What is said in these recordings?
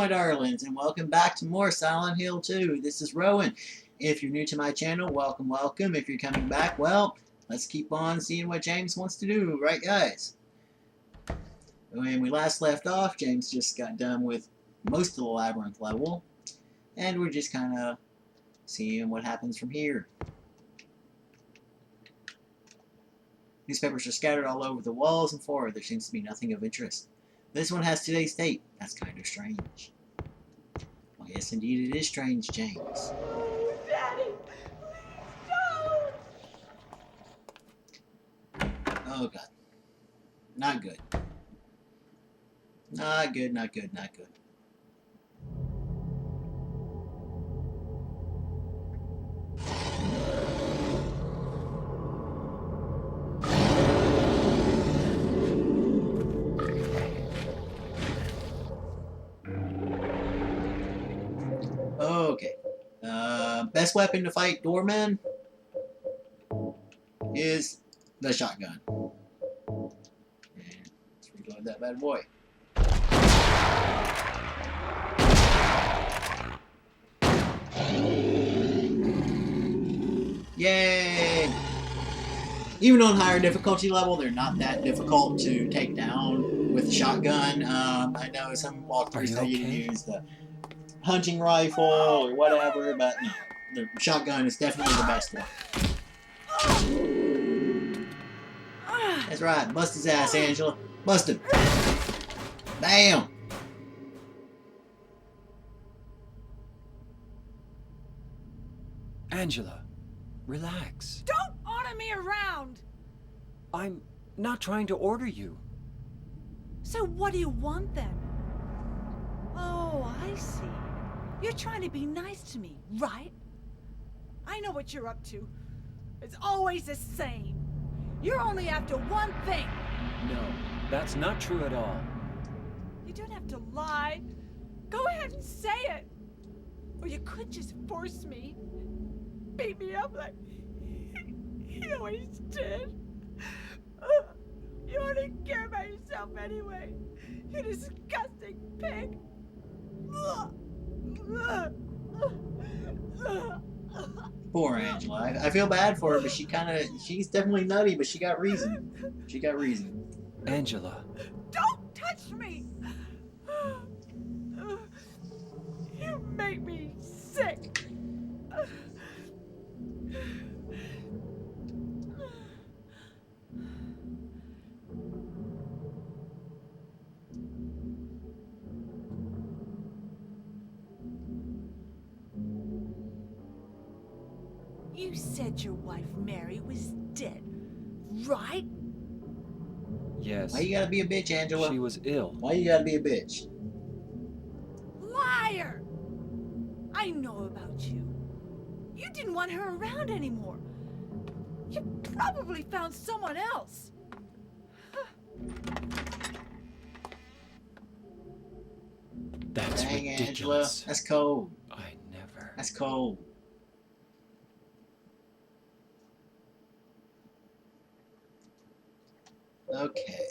my darlings, and welcome back to more Silent Hill 2. This is Rowan. If you're new to my channel, welcome, welcome. If you're coming back, well, let's keep on seeing what James wants to do, right guys? When we last left off, James just got done with most of the labyrinth level, and we're just kind of seeing what happens from here. Newspapers are scattered all over the walls and floor. There seems to be nothing of interest. This one has today's date. That's kind of strange. Well, yes, indeed, it is strange, James. Daddy, please don't. Oh, God. Not good. Not good, not good, not good. Okay. Best weapon to fight doormen is the shotgun. And let's reload that bad boy. Yay! Even on higher difficulty level, they're not that difficult to take down with the shotgun. I know some walkthroughs tell you to use the hunting rifle or whatever, but no, the shotgun is definitely the best one. That's right, bust his ass, Angela. Bust him. Bam! Angela, relax. Don't order me around. I'm not trying to order you. So what do you want then? Oh, I see. You're trying to be nice to me, right? I know what you're up to. It's always the same. You're only after one thing. No, that's not true at all. You don't have to lie. Go ahead and say it. Or you could just force me. Beat me up like he always did. You only care about yourself anyway. You disgusting pig. Poor Angela. I feel bad for her, but she's definitely nutty, but she got reason. She got reason. Angela. Don't touch me! You make me sick. You said your wife Mary was dead, right? Yes. Why you gotta be a bitch, Angela? She was ill. Why you gotta be a bitch? Liar! I know about you. You didn't want her around anymore. You probably found someone else. That's Dang, ridiculous. Angela. That's cold. I never. That's cold. Okay.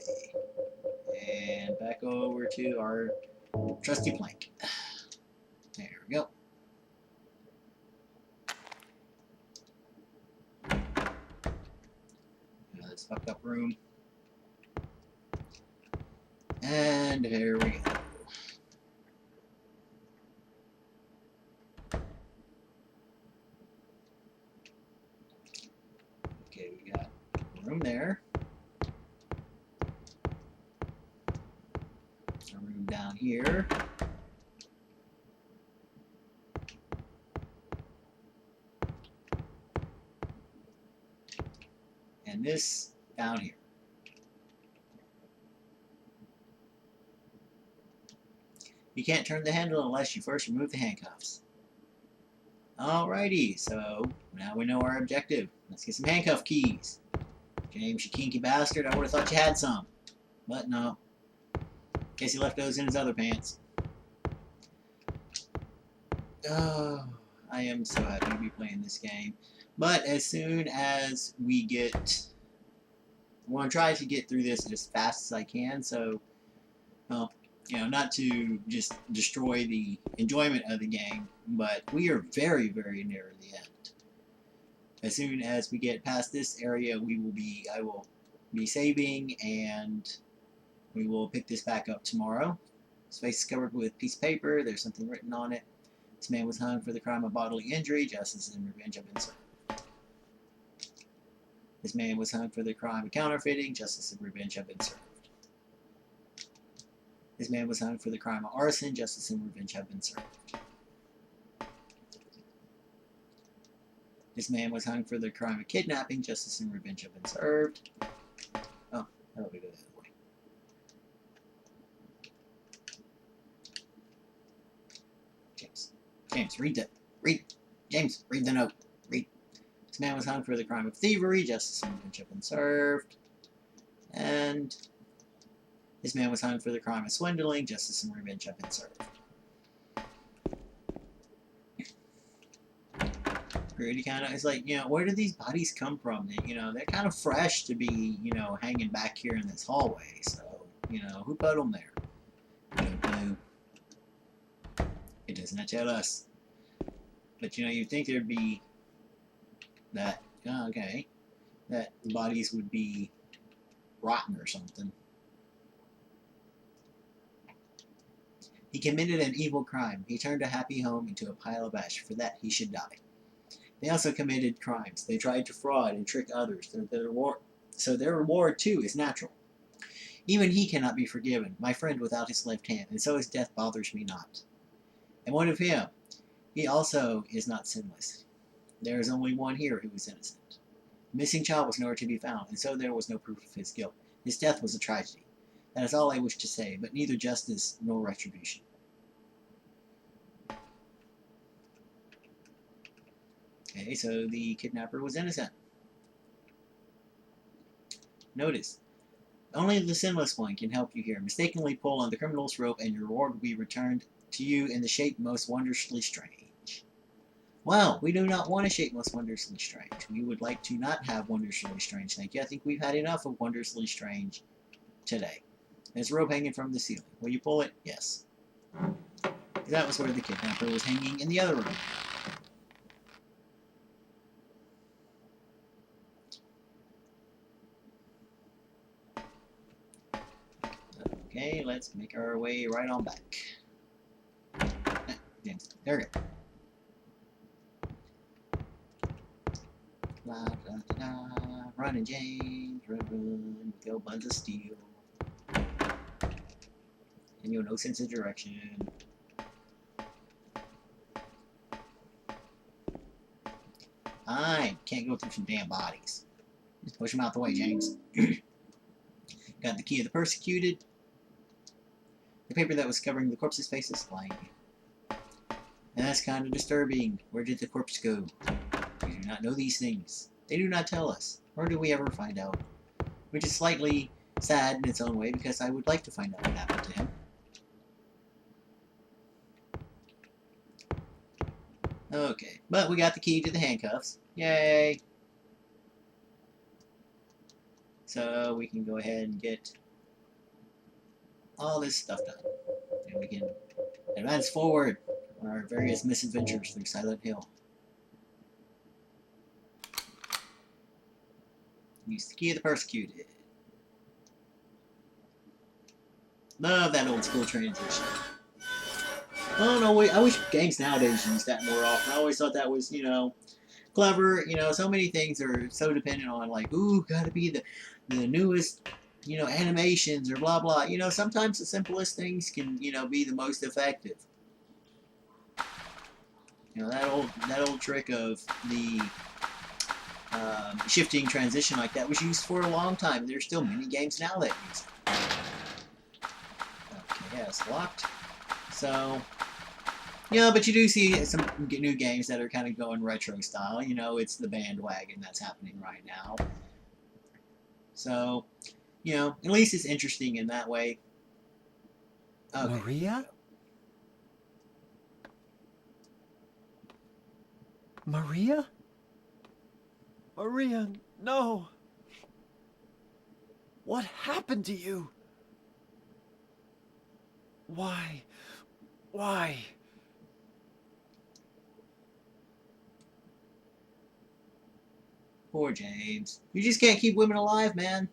And back over to our trusty plank. There we go. This fucked up room. And here we go. Okay, we got room there. A room down here. And this down here. You can't turn the handle unless you first remove the handcuffs. Alrighty, so now we know our objective. Let's get some handcuff keys. James, you kinky bastard, I would have thought you had some. But no. Guess he left those in his other pants. Oh, I am so happy to be playing this game. But as soon as we get... I want to try to get through this as fast as I can, so... Well, You know, not to just destroy the enjoyment of the game, but we are very, very near the end. As soon as we get past this area, I will be saving, and we will pick this back up tomorrow. His face is covered with a piece of paper. There's something written on it. This man was hung for the crime of bodily injury. Justice and revenge have been served. This man was hung for the crime of counterfeiting. Justice and revenge have been served. This man was hung for the crime of arson. Justice and revenge have been served. This man was hung for the crime of kidnapping. Justice and revenge have been served. Oh, how do we go that way? James, read the note. Read. This man was hung for the crime of thievery. Justice and revenge have been served. And this man was hung for the crime of swindling. Justice and revenge have been served. Really kind of, it's like, you know, where do these bodies come from? They, you know, they're kind of fresh to be, you know, hanging back here in this hallway. So, you know, who put them there? I don't know. It does not tell us. But, you know, you'd think there'd be that, oh, okay, that the bodies would be rotten or something. He committed an evil crime. He turned a happy home into a pile of ash. For that, he should die. They also committed crimes. They tried to fraud and trick others. So their reward, too, is natural. Even he cannot be forgiven, my friend without his left hand, and so his death bothers me not. And what of him? He also is not sinless. There is only one here who is innocent. The missing child was nowhere to be found, and so there was no proof of his guilt. His death was a tragedy. That is all I wish to say, but neither justice nor retribution. Okay, so the kidnapper was innocent. Notice, only the sinless one can help you here. Mistakenly pull on the criminal's rope and your reward will be returned to you in the shape most wondrously strange. Well, we do not want a shape most wondrously strange. We would like to not have wondrously strange, thank you. I think we've had enough of wondrously strange today. There's a rope hanging from the ceiling. Will you pull it? Yes. That was where the kidnapper was hanging in the other room. Okay, let's make our way right on back. There we go. La, da, da, da. Running James, run, go buns of steel. And you have no sense of direction. I can't go through some damn bodies. Just push them out the way, James. Got the key of the persecuted. The paper that was covering the corpse's face is lying. And that's kind of disturbing. Where did the corpse go? We do not know these things. They do not tell us. Nor do we ever find out. Which is slightly sad in its own way, because I would like to find out what happened to him. Okay, but we got the key to the handcuffs. Yay! So we can go ahead and get all this stuff done. And we can advance forward on our various misadventures through Silent Hill. Use the key of the persecuted. Love that old school transition. Oh no, wait, I wish games nowadays used that more often. I always thought that was, you know, clever. You know, so many things are so dependent on, like, ooh, gotta be the newest, you know, animations or blah blah. You know, sometimes the simplest things can, you know, be the most effective. You know, that old trick of the shifting transition like that was used for a long time. There's still many games now that use it. Okay, yeah, it's locked. So, yeah, but you do see some new games that are kind of going retro style. You know, it's the bandwagon that's happening right now. So, you know, at least it's interesting in that way. Okay. Maria? Maria? Maria, no! What happened to you? Why? Why? Poor James. You just can't keep women alive, man.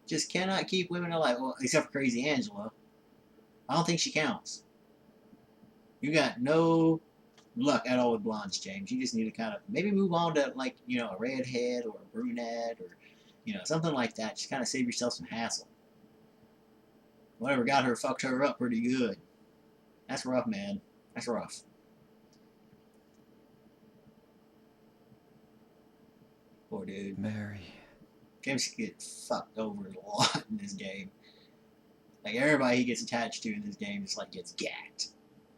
Just cannot keep women alive. Well, except for Crazy Angela. I don't think she counts. You got no luck at all with blondes, James. You just need to kind of maybe move on to, like, you know, a redhead or a brunette or, you know, something like that. Just kind of save yourself some hassle. Whatever got her fucked her up pretty good. That's rough, man. That's rough. Poor dude. Mary. James gets fucked over a lot in this game. Like, everybody he gets attached to in this game just, like, gets gacked.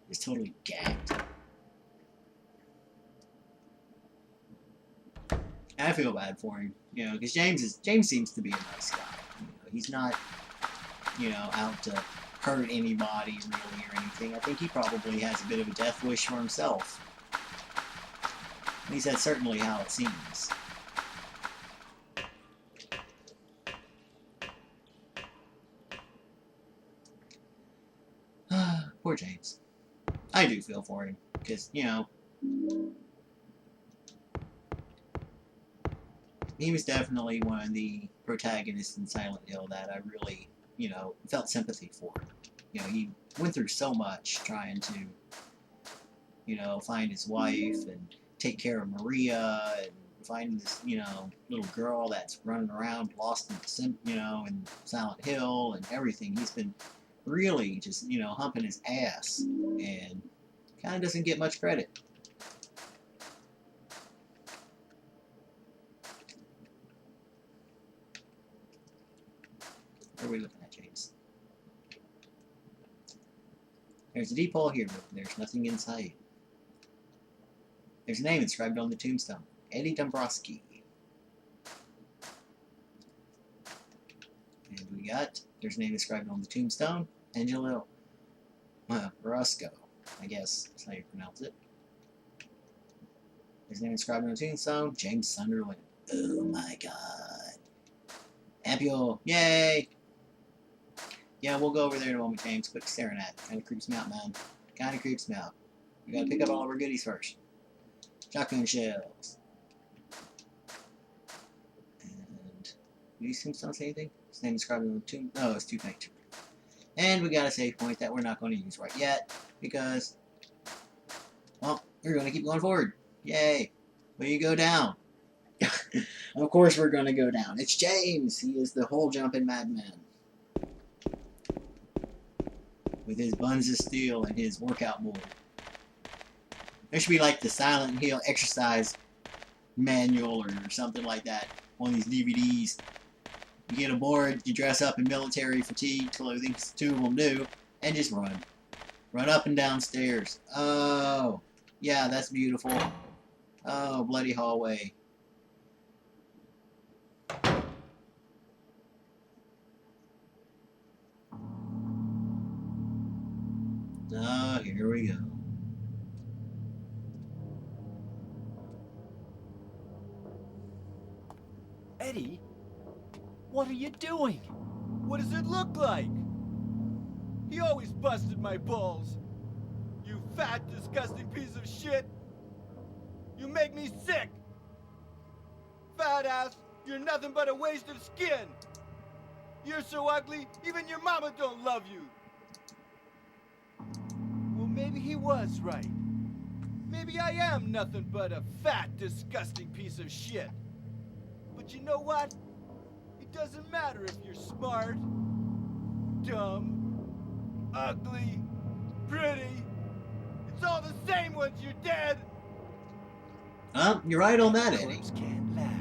It's totally gacked. And I feel bad for him, you know, because James seems to be a nice guy. You know, he's not, you know, out to hurt anybody really or anything. I think he probably has a bit of a death wish for himself. At least that's certainly how it seems. Poor James. I do feel for him, because, you know, he was definitely one of the protagonists in Silent Hill that I really, you know, felt sympathy for. You know, he went through so much trying to, you know, find his wife and take care of Maria and find this, you know, little girl that's running around lost in, you know, in Silent Hill and everything. He's been really just, you know, humping his ass and kind of doesn't get much credit. What are we looking at, James? There's a deep hole here, but there's nothing inside. There's a name inscribed on the tombstone. Eddie Dombrowski. And we got, there's a name inscribed on the tombstone. Angelo Roscoe. I guess that's how you pronounce it. There's a name inscribed on the tombstone. James Sunderland. Oh my god. Ampio. Yay! Yeah, we'll go over there in a moment, James. Quit staring at it. Kinda creeps me out, man. Kinda creeps me out. We gotta pick up all of our goodies first. Shotgun shells. And these tombstones say anything? His name inscribed on the tomb. No, it's too late. And we got a save point that we're not going to use right yet because, well, we're going to keep going forward. Yay! Will you go down? Of course we're going to go down. It's James. He is the whole jumping madman. With his buns of steel and his workout board. There should be like the Silent Hill exercise manual or something like that. One of these DVDs. You get aboard, you dress up in military fatigue clothing, because 2 of them do, and just run. Run up and down stairs. Oh, yeah, that's beautiful. Oh, bloody hallway. Oh, here we go. Eddie? What are you doing? What does it look like? He always busted my balls. You fat, disgusting piece of shit. You make me sick. Fat ass, you're nothing but a waste of skin. You're so ugly, even your mama don't love you. Well, maybe he was right. Maybe I am nothing but a fat, disgusting piece of shit. But you know what? It doesn't matter if you're smart, dumb, ugly, pretty. It's all the same once you're dead. You're right on that, Eddie. Worms can't laugh.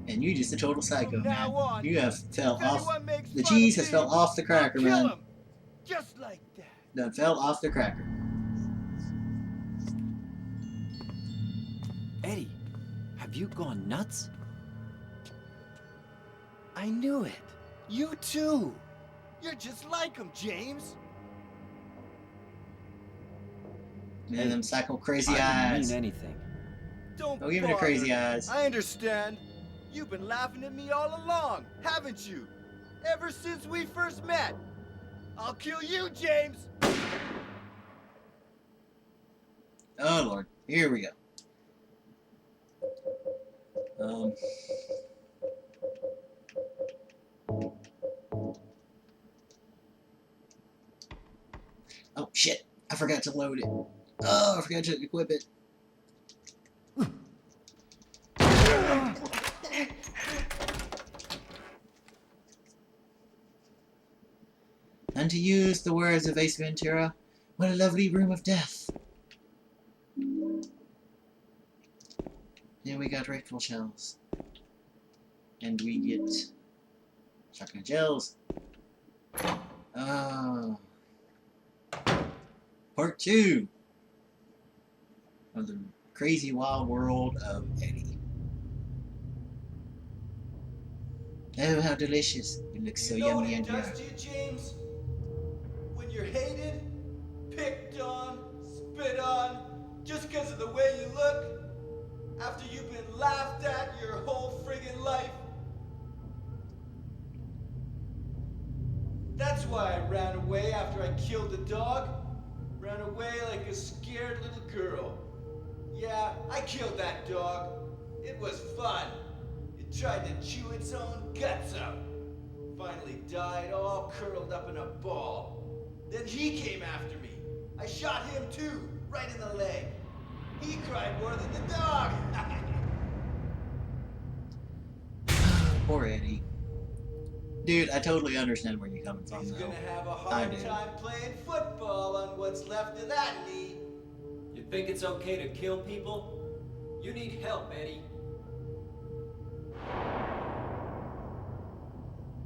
And you just a total psycho, From now man. on, You have fell if off. anyone makes The fun of cheese has me, fell off the cracker, I'll kill man. him. Just like that. Done fell off the cracker. Eddie, have you gone nuts? I knew it. You too. You're just like him, James. And them psycho crazy I eyes. didn't mean anything. Don't Don't give it a crazy bother. eyes. I understand. You've been laughing at me all along, haven't you? Ever since we first met. I'll kill you, James! Oh Lord, here we go. Oh shit, I forgot to load it. Oh, I forgot to equip it. And to use the words of Ace Ventura, what a lovely room of death. Then we got rifle shells. And we get shotgun shells. Oh. Part 2 of the crazy wild world of Eddie. Oh, how delicious. It looks so yummy and does to you, James? When you're hated, picked on, spit on, just because of the way you look, after you've been laughed at your whole friggin' life. That's why I ran away after I killed the dog. Ran away like a scared little girl. Yeah, I killed that dog. It was fun. It tried to chew its own guts out. Finally died all curled up in a ball. Then he came after me. I shot him too, right in the leg. He cried more than the dog. Poor Eddie. Dude, I totally understand where you're coming from, He's though. gonna have a hard do. time playing football on what's left of that knee. You think it's okay to kill people? You need help, Eddie.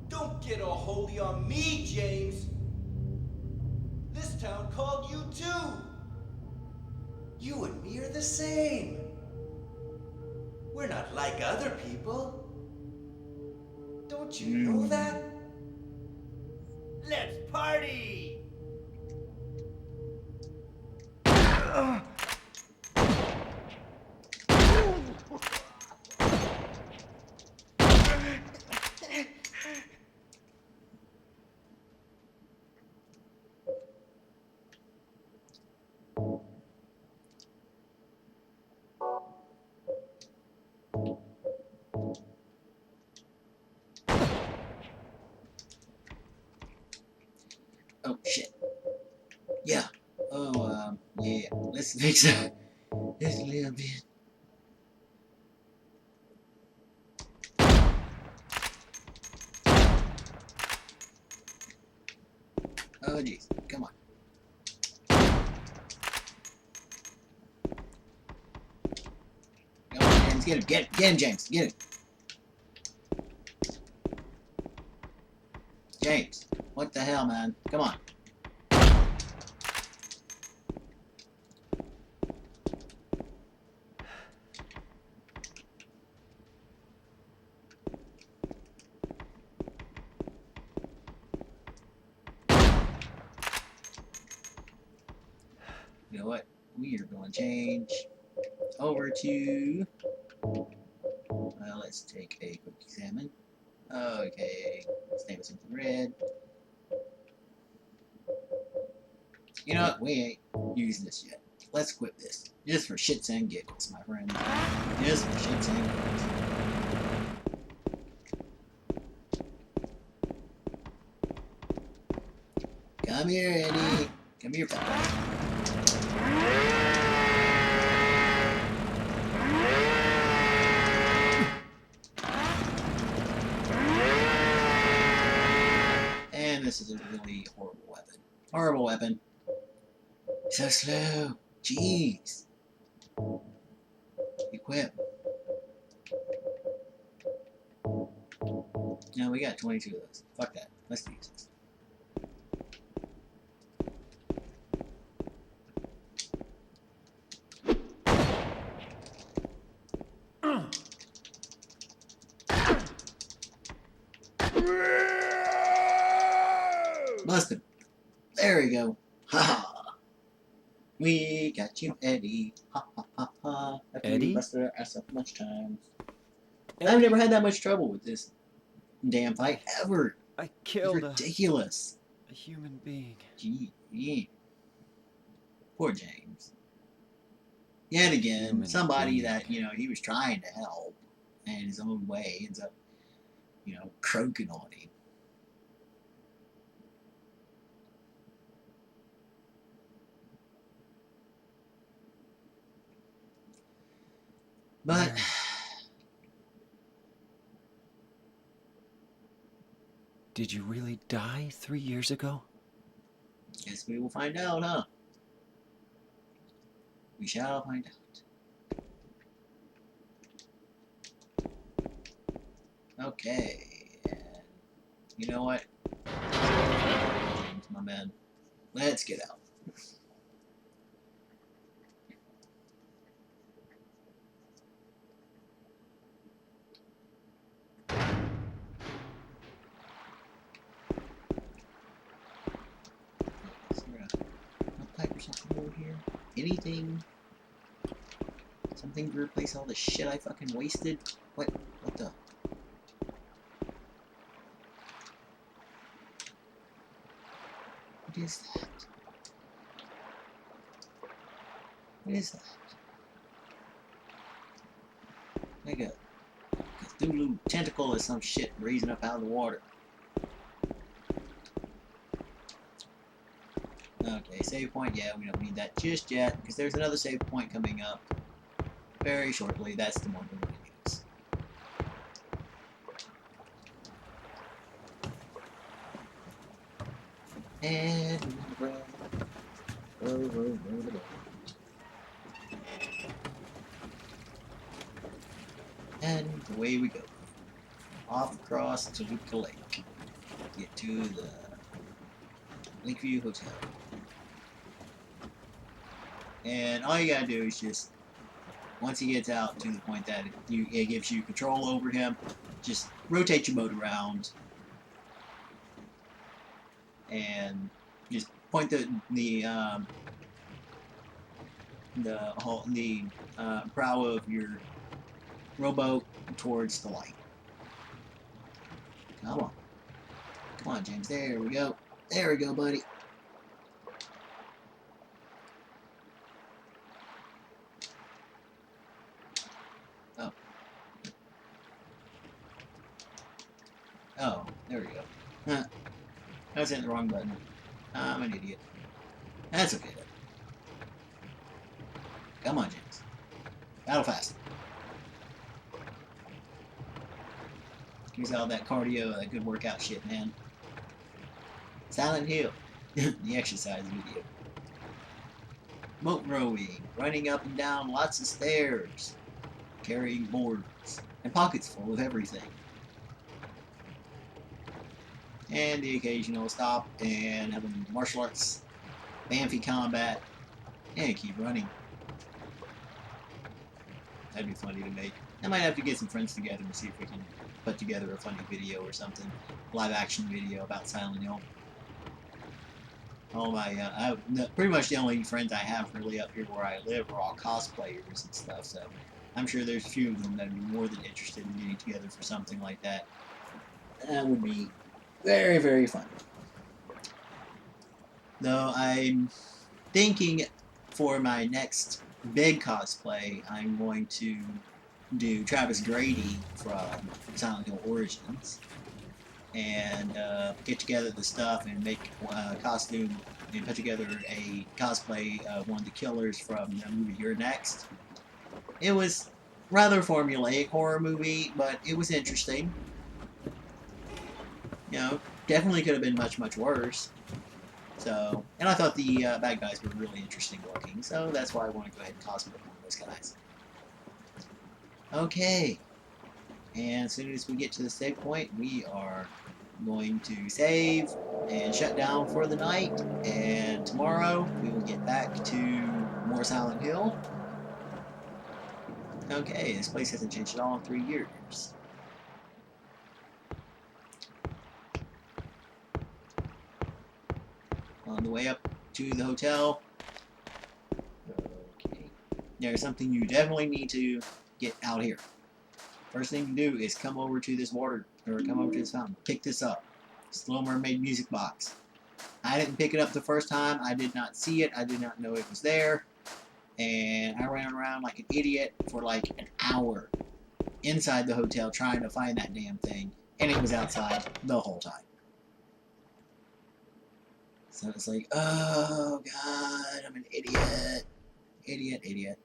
Don't get all holy on me, James. This town called you too. You and me are the same. We're not like other people. Don't you know that? Let's party! Oh, shit. Yeah. Oh, yeah. Let's fix that just a little bit. Oh, jeez. Come on. Come on, James. Get him. Get him, James. Get him. James. What the hell, man? Come on. You know what? We are going to change over to... Well, let's take a quick examine. Okay, let's name it something red. You know what? We ain't used this yet. Let's equip this. Just for shits and giggles, my friend. Just for shits and giggles. Come here, Eddie. Come here, fella. And this is a really horrible weapon. Horrible weapon. So slow. Jeez. Equip. No, we got 22 of those. Fuck that. Let's use this. Bust him. There we go. Ha ha. We got you, Eddie. Ha ha ha ha. After Eddie? we busted our ass up much times. I've never had that much trouble with this damn fight ever. I It's killed ridiculous. a a human being. Gee, yeah. Poor James. Yet again, Human somebody being. that, you know, he was trying to help, and in his own way ends up, you know, croaking on him. But Mary. Did you really die 3 years ago? guess we will find out, huh? We shall find out. Okay. And you know what? James, my man. Let's get out. Is there a pipe or something over here? Anything? Something to replace all the shit I fucking wasted? What the? What is that? What is that? Like a Cthulhu tentacle or some shit raising up out of the water. Okay, save point. Yeah, we don't need that just yet, because there's another save point coming up very shortly. That's the one we're going to use. And and away we go. Off across to the lake. Get to the Lakeview Hotel. And all you gotta do is just, once he gets out to the point that it gives you control over him, just rotate your boat around and just point the prow of your rowboat towards the light. Come on. Come on, James. There we go. There we go, buddy. Oh. Oh, there we go. Huh. I was hitting the wrong button. I'm an idiot. That's okay, though. Come on, James. Battle fast. Use all that cardio, that good workout shit, man. Silent Hill. The exercise video. Boat rowing. Running up and down lots of stairs. Carrying boards. And pockets full of everything. And the occasional stop and have a martial arts Banffy combat. And keep running. That'd be funny to make. I might have to get some friends together and see if we can put together a funny video or something. Live action video about Silent Hill. All my, pretty much the only friends I have really up here where I live are all cosplayers and stuff, so I'm sure there's a few of them that would be more than interested in getting together for something like that. That would be very, very fun. Though I'm thinking for my next big cosplay, I'm going to do Travis Grady from Silent Hill Origins and get together the stuff and make a costume and put together a cosplay of one of the killers from the movie You're Next. It was rather formulaic horror movie, but it was interesting. You know, definitely could have been much, much worse. So, and I thought the bad guys were really interesting looking, so that's why I want to go ahead and cosplay one of those guys. Okay, and as soon as we get to the save point, we are going to save and shut down for the night, and tomorrow we will get back to more Silent Hill. Okay, this place hasn't changed at all in 3 years. On the way up to the hotel. Okay. There's something you definitely need to get out here. First thing to do is come over to this water, or come over to this fountain. Pick this up. This Little Mermaid music box. I didn't pick it up the first time. I did not see it. I did not know it was there. And I ran around like an idiot for like an hour inside the hotel trying to find that damn thing. And it was outside the whole time. So it's like, oh God, I'm an idiot. Idiot.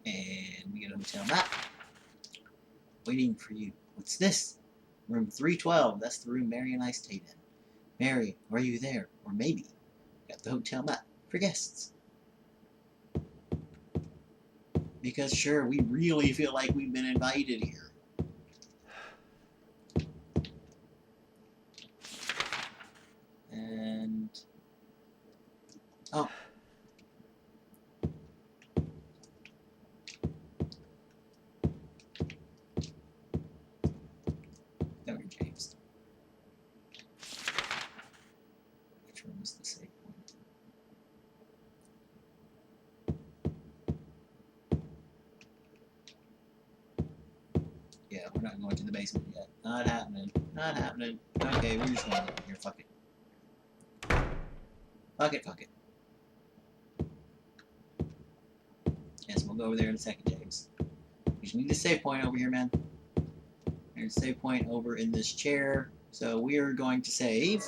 And we get a hotel map. Waiting for you. What's this? Room 312. That's the room Mary and I stayed in. Mary, are you there? Or maybe. Got the hotel map for guests. Because sure, we really feel like we've been invited here. And... oh. There, James. Which one was the safe one? Yeah, we're not going to the basement yet. Not happening. Not happening. Okay, we're just going to go here. Fuck it. Fuck it. Yes, we'll go over there in a second, James. We just need a save point over here, man. There's a save point over in this chair. So we are going to save.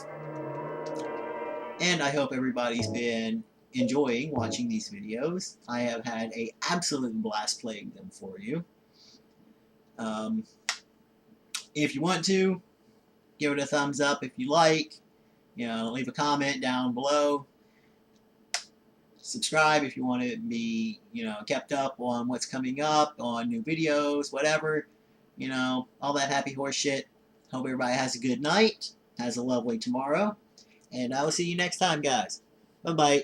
And I hope everybody's been enjoying watching these videos. I have had an absolute blast playing them for you. If you want to, give it a thumbs up if you like. You know, leave a comment down below. Subscribe if you want to be, you know, kept up on what's coming up, on new videos, whatever. You know, all that happy horse shit. Hope everybody has a good night, has a lovely tomorrow, and I will see you next time, guys. Bye-bye.